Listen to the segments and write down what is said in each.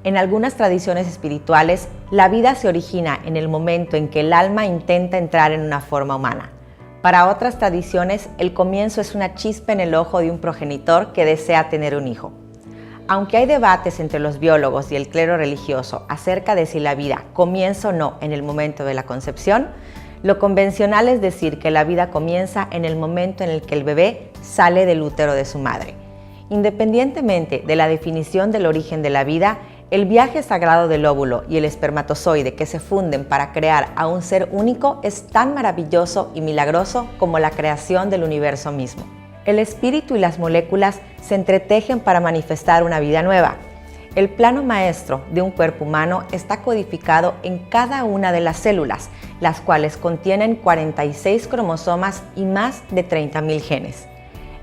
En algunas tradiciones espirituales, la vida se origina en el momento en que el alma intenta entrar en una forma humana. Para otras tradiciones, el comienzo es una chispa en el ojo de un progenitor que desea tener un hijo. Aunque hay debates entre los biólogos y el clero religioso acerca de si la vida comienza o no en el momento de la concepción, lo convencional es decir que la vida comienza en el momento en el que el bebé sale del útero de su madre. Independientemente de la definición del origen de la vida, el viaje sagrado del óvulo y el espermatozoide que se funden para crear a un ser único es tan maravilloso y milagroso como la creación del universo mismo. El espíritu y las moléculas se entretejen para manifestar una vida nueva. El plano maestro de un cuerpo humano está codificado en cada una de las células, las cuales contienen 46 cromosomas y más de 30.000 genes.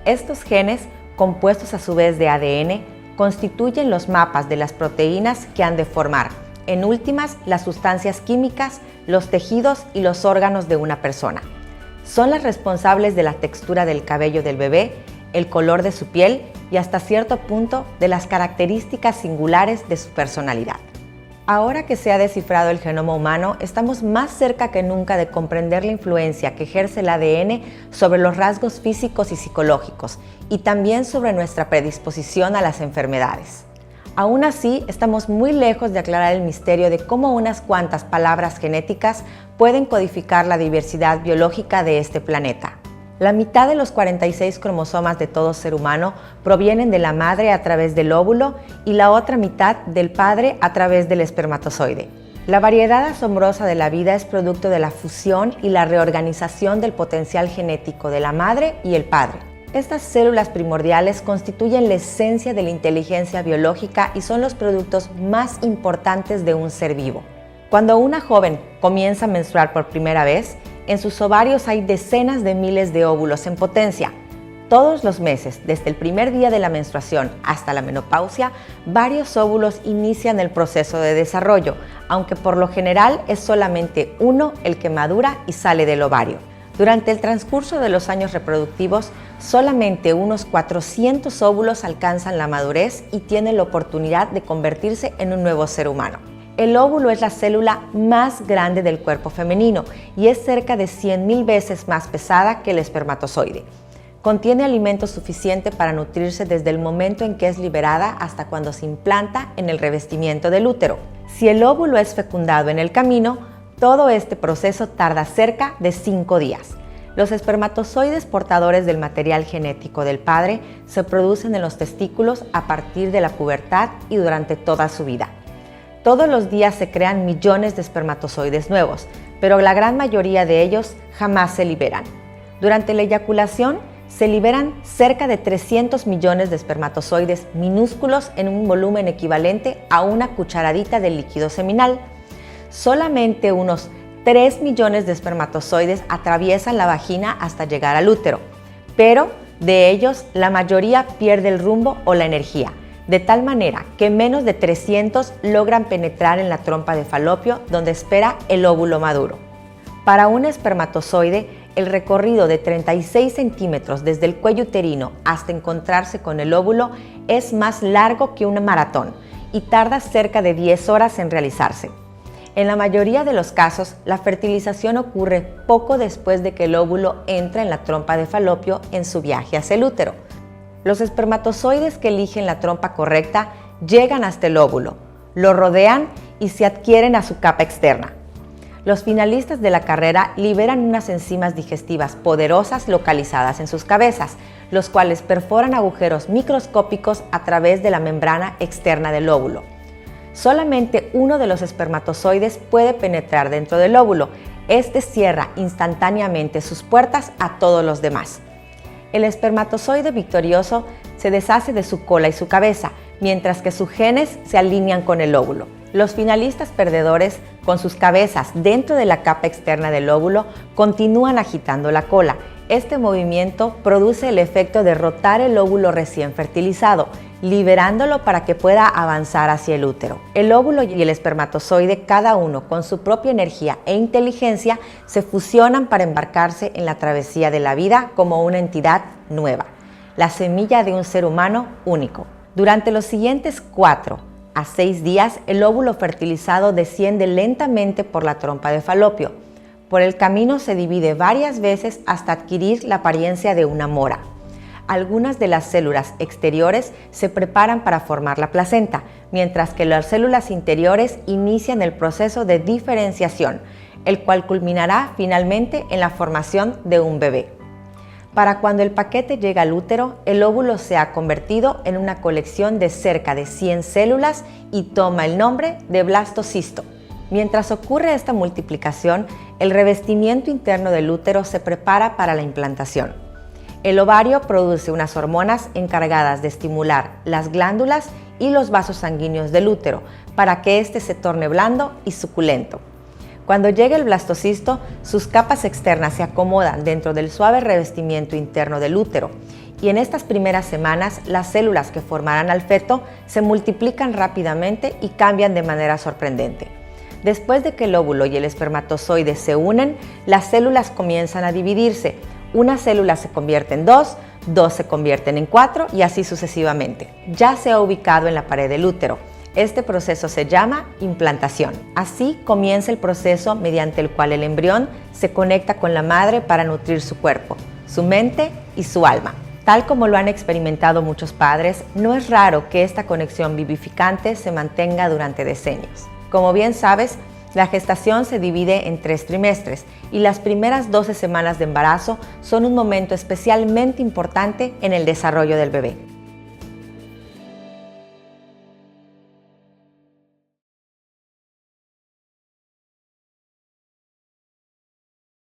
Estos genes, compuestos a su vez de ADN, constituyen los mapas de las proteínas que han de formar, en últimas, las sustancias químicas, los tejidos y los órganos de una persona. Son las responsables de la textura del cabello del bebé, el color de su piel y hasta cierto punto de las características singulares de su personalidad. Ahora que se ha descifrado el genoma humano, estamos más cerca que nunca de comprender la influencia que ejerce el ADN sobre los rasgos físicos y psicológicos y también sobre nuestra predisposición a las enfermedades. Aún así, estamos muy lejos de aclarar el misterio de cómo unas cuantas palabras genéticas pueden codificar la diversidad biológica de este planeta. La mitad de los 46 cromosomas de todo ser humano provienen de la madre a través del óvulo y la otra mitad del padre a través del espermatozoide. La variedad asombrosa de la vida es producto de la fusión y la reorganización del potencial genético de la madre y el padre. Estas células primordiales constituyen la esencia de la inteligencia biológica y son los productos más importantes de un ser vivo. Cuando una joven comienza a menstruar por primera vez, en sus ovarios hay decenas de miles de óvulos en potencia. Todos los meses, desde el primer día de la menstruación hasta la menopausia, varios óvulos inician el proceso de desarrollo, aunque por lo general es solamente uno el que madura y sale del ovario. Durante el transcurso de los años reproductivos, solamente unos 400 óvulos alcanzan la madurez y tienen la oportunidad de convertirse en un nuevo ser humano. El óvulo es la célula más grande del cuerpo femenino y es cerca de 100.000 veces más pesada que el espermatozoide. Contiene alimento suficiente para nutrirse desde el momento en que es liberada hasta cuando se implanta en el revestimiento del útero. Si el óvulo es fecundado en el camino, todo este proceso tarda cerca de 5 días. Los espermatozoides portadores del material genético del padre se producen en los testículos a partir de la pubertad y durante toda su vida. Todos los días se crean millones de espermatozoides nuevos, pero la gran mayoría de ellos jamás se liberan. Durante la eyaculación, se liberan cerca de 300 millones de espermatozoides minúsculos en un volumen equivalente a una cucharadita de líquido seminal. Solamente unos 3 millones de espermatozoides atraviesan la vagina hasta llegar al útero, pero de ellos la mayoría pierde el rumbo o la energía, de tal manera que menos de 300 logran penetrar en la trompa de Falopio, donde espera el óvulo maduro. Para un espermatozoide, el recorrido de 36 centímetros desde el cuello uterino hasta encontrarse con el óvulo es más largo que una maratón y tarda cerca de 10 horas en realizarse. En la mayoría de los casos, la fertilización ocurre poco después de que el óvulo entra en la trompa de Falopio en su viaje hacia el útero. Los espermatozoides que eligen la trompa correcta llegan hasta el óvulo, lo rodean y se adhieren a su capa externa. Los finalistas de la carrera liberan unas enzimas digestivas poderosas localizadas en sus cabezas, los cuales perforan agujeros microscópicos a través de la membrana externa del óvulo. Solamente uno de los espermatozoides puede penetrar dentro del óvulo. Este cierra instantáneamente sus puertas a todos los demás. El espermatozoide victorioso se deshace de su cola y su cabeza, mientras que sus genes se alinean con el óvulo. Los finalistas perdedores, con sus cabezas dentro de la capa externa del óvulo, continúan agitando la cola. Este movimiento produce el efecto de rotar el óvulo recién fertilizado, liberándolo para que pueda avanzar hacia el útero. El óvulo y el espermatozoide, cada uno con su propia energía e inteligencia, se fusionan para embarcarse en la travesía de la vida como una entidad nueva, la semilla de un ser humano único. Durante los siguientes 4, A 6 días, el óvulo fertilizado desciende lentamente por la trompa de Falopio. Por el camino se divide varias veces hasta adquirir la apariencia de una mora. Algunas de las células exteriores se preparan para formar la placenta, mientras que las células interiores inician el proceso de diferenciación, el cual culminará finalmente en la formación de un bebé. Para cuando el paquete llega al útero, el óvulo se ha convertido en una colección de cerca de 100 células y toma el nombre de blastocisto. Mientras ocurre esta multiplicación, el revestimiento interno del útero se prepara para la implantación. El ovario produce unas hormonas encargadas de estimular las glándulas y los vasos sanguíneos del útero para que éste se torne blando y suculento. Cuando llega el blastocisto, sus capas externas se acomodan dentro del suave revestimiento interno del útero y en estas primeras semanas las células que formarán al feto se multiplican rápidamente y cambian de manera sorprendente. Después de que el óvulo y el espermatozoide se unen, las células comienzan a dividirse. Una célula se convierte en 2, 2 se convierten en 4 y así sucesivamente. Ya se ha ubicado en la pared del útero. Este proceso se llama implantación. Así comienza el proceso mediante el cual el embrión se conecta con la madre para nutrir su cuerpo, su mente y su alma. Tal como lo han experimentado muchos padres, no es raro que esta conexión vivificante se mantenga durante decenios. Como bien sabes, la gestación se divide en 3 trimestres y las primeras 12 semanas de embarazo son un momento especialmente importante en el desarrollo del bebé.